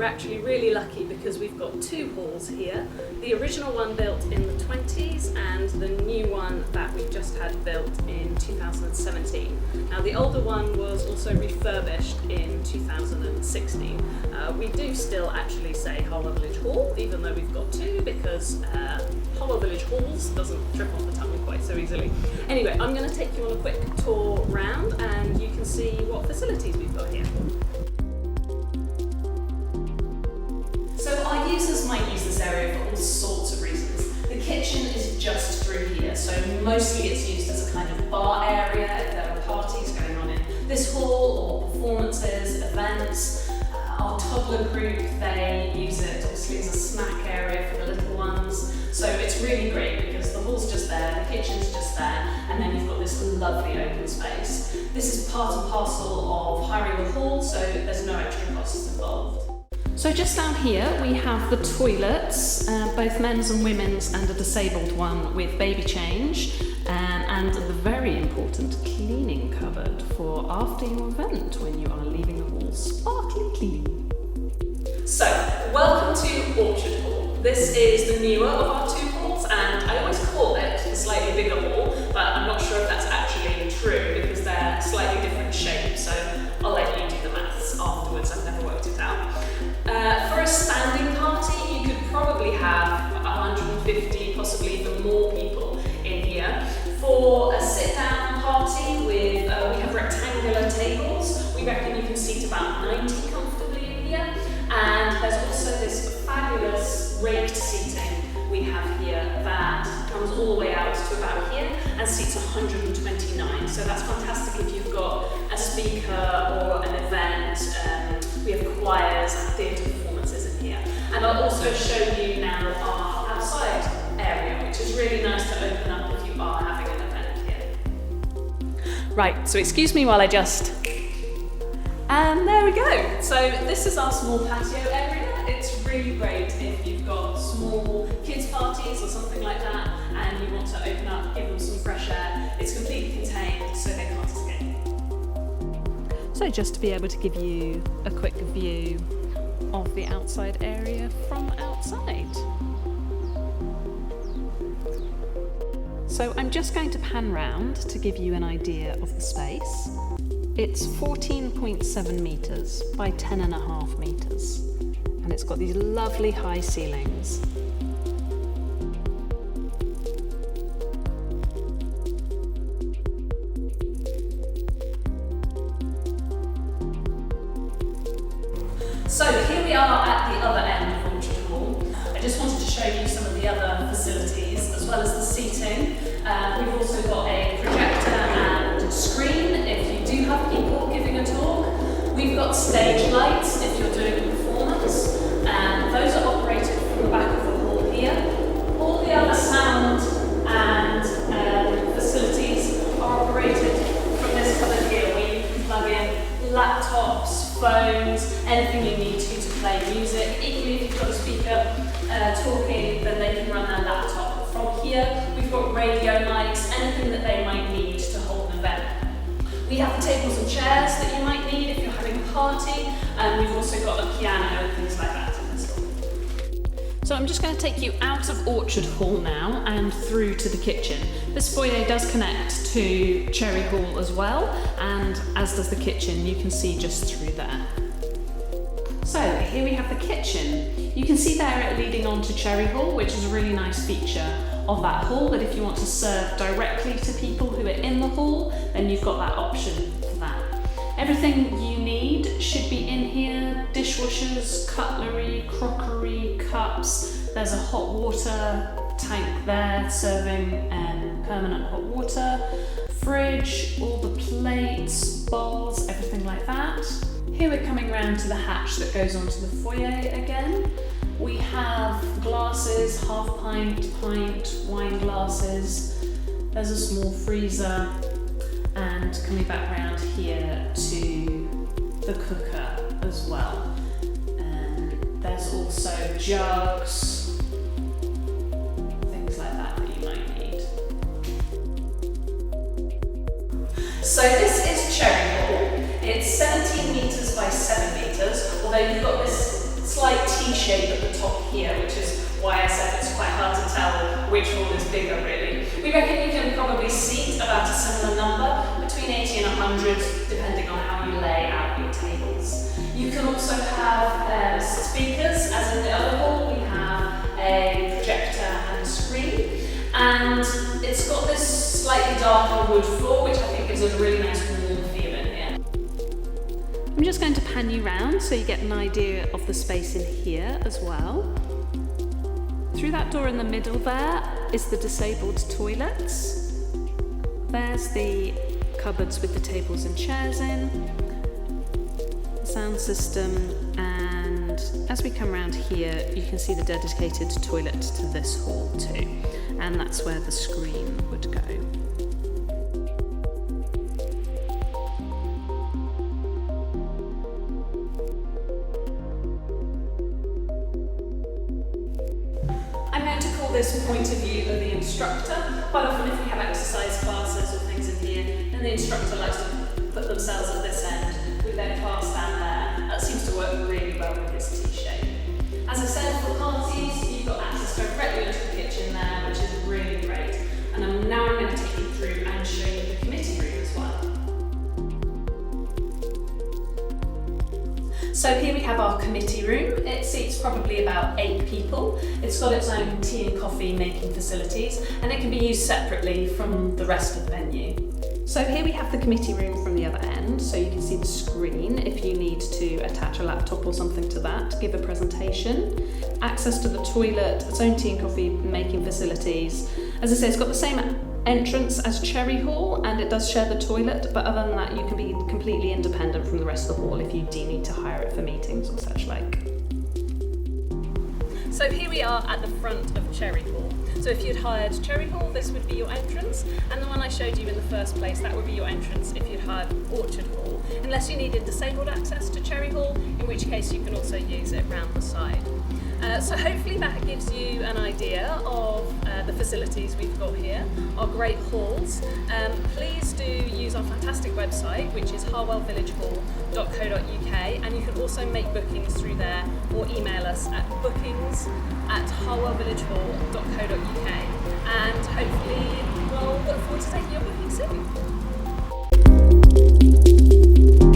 we're actually really lucky because we've got two halls here. The original one built in the 20s and the new one that we've just had built in 2017. Now the older one was also refurbished in 2016. We do still actually say Harwell Village Hall, even though we've got two, because Harwell Village Halls doesn't trip off the tongue quite so easily. Anyway, I'm going to take you on a quick tour round and you can see what facilities we've got here. So our users might use this area for all sorts of reasons. The kitchen is just through here, so mostly it's used as a kind of bar area if there are parties going on in this hall, or performances, events. Our toddler group, they use it obviously as a snack area for the little ones. So it's really great because the hall's just there, the kitchen's just there, and then you've got this lovely open space. This is part and parcel of hiring the hall, so there's no extra costs involved. So just down here we have the toilets, both men's and women's, and a disabled one with baby change, and the very important cleaning cupboard for after your event when you are leaving the hall sparkly clean. So, welcome to Orchard Hall. This is the newer of our two halls, and I always call it the slightly bigger hall, but I'm not sure if that's actually true because they're slightly different shapes, so I'll let you do the maths afterwards. I've never worked it out. For a standing party, you could probably have 150, possibly even more people in here. For a sit-down party with, we have rectangular tables, we reckon you can seat about 90 comfortably in here. And there's also this fabulous raked seating we have here that comes all the way out to about here and seats 129. So that's fantastic if you've got a speaker or an event. We have choirs and theatre performances in here. And I'll also show you now our outside area, which is really nice to open up if you are having an event here. Right, so excuse me while I just... And there we go. So this is our small patio area. It's really great if you've got small kids parties or something like that and you want to open up, give them some fresh air. It's completely contained so they can't escape. So just to be able to give you a quick view of the outside area from outside. So I'm just going to pan round to give you an idea of the space. It's 14.7 metres by 10.5 metres, and it's got these lovely high ceilings. So here we are at the other end of Orchard Hall. I just wanted to show you some of the other facilities as well as the seating. We've also got a projector and screen if you do have people giving a talk. We've got stage lights if you're doing a performance. Those are operated from the back of the hall here. All the other sound and facilities are operated from this cupboard here where you can plug in laptops, phones, anything you need to play music. Equally, if you've got a speaker talking, then they can run their laptop. From here, we've got radio mics, anything that they might need to hold an event. We have the tables and chairs that you might need if you're having a party, and we've also got a piano and things like that to install. So I'm just going to take you out of Orchard Hall now and through to the kitchen. This foyer does connect to Cherry Hall as well, and as does the kitchen, you can see just through there. So here we have the kitchen. You can see there it leading on to Cherry Hall, which is a really nice feature of that hall, that if you want to serve directly to people who are in the hall, then you've got that option for that. Everything you need should be in here: dishwashers, cutlery, crockery, cups. There's a hot water tank there serving permanent hot water, fridge, all the plates, bowls, everything like that. Here we're coming round to the hatch that goes onto the foyer again. We have glasses, half pint, wine glasses. There's a small freezer, and coming back round here to the cooker as well. And there's also jugs, things like that you might need. So this is Cherry Hall. It's 17 metres by 7 metres, although you've got this slight T-shape at the top here, which is why I said it's quite hard to tell which hall is bigger really. We reckon you can probably seat about a similar number, between 80 and 100, depending on how you lay out your tables. You can also have speakers, as in the other hall we have a projector and a screen, and it's got this slightly darker wood floor, which I think gives it a really nice warm feel in here. I'm just going to pan you round so you get an idea of the space in here as well. Through that door in the middle there is the disabled toilets. There's the cupboards with the tables and chairs in, the sound system, and as we come around here you can see the dedicated toilet to this hall too, and that's where the screen would go. I'm going to call this point of view of the instructor. Quite often if we have exercise classes or things in here, then the instructor likes to put themselves at this end with their class down there. That seems to work really well with this T-shape. As I said, for parties, you've got access directly into the kitchen there, which is really great. And now I'm going to take you through and show you the committee room as well. So here we have our committee room. It seats probably about 8 people. It's got its own tea and coffee making facilities, and it can be used separately from the rest of the venue. So here we have the committee room from the other end, so you can see the screen if you need to attach a laptop or something to that, give a presentation. Access to the toilet, its own tea and coffee making facilities. As I say, it's got the same entrance as Cherry Hall, and it does share the toilet, but other than that you can be completely independent from the rest of the hall if you do need to hire it for meetings or such like. So here we are at the front of Cherry Hall. So if you'd hired Cherry Hall, this would be your entrance, and the one I showed you in the first place, that would be your entrance if you'd hired Orchard Hall, unless you needed disabled access to Cherry Hall, in which case you can also use it round the side. So hopefully that gives you an idea of the facilities we've got here, our great halls. Please do use our fantastic website, which is harwellvillagehall.co.uk, and you can also make bookings through there or email us at bookings@harwellvillagehall.co.uk, and hopefully we'll look forward to taking your booking soon.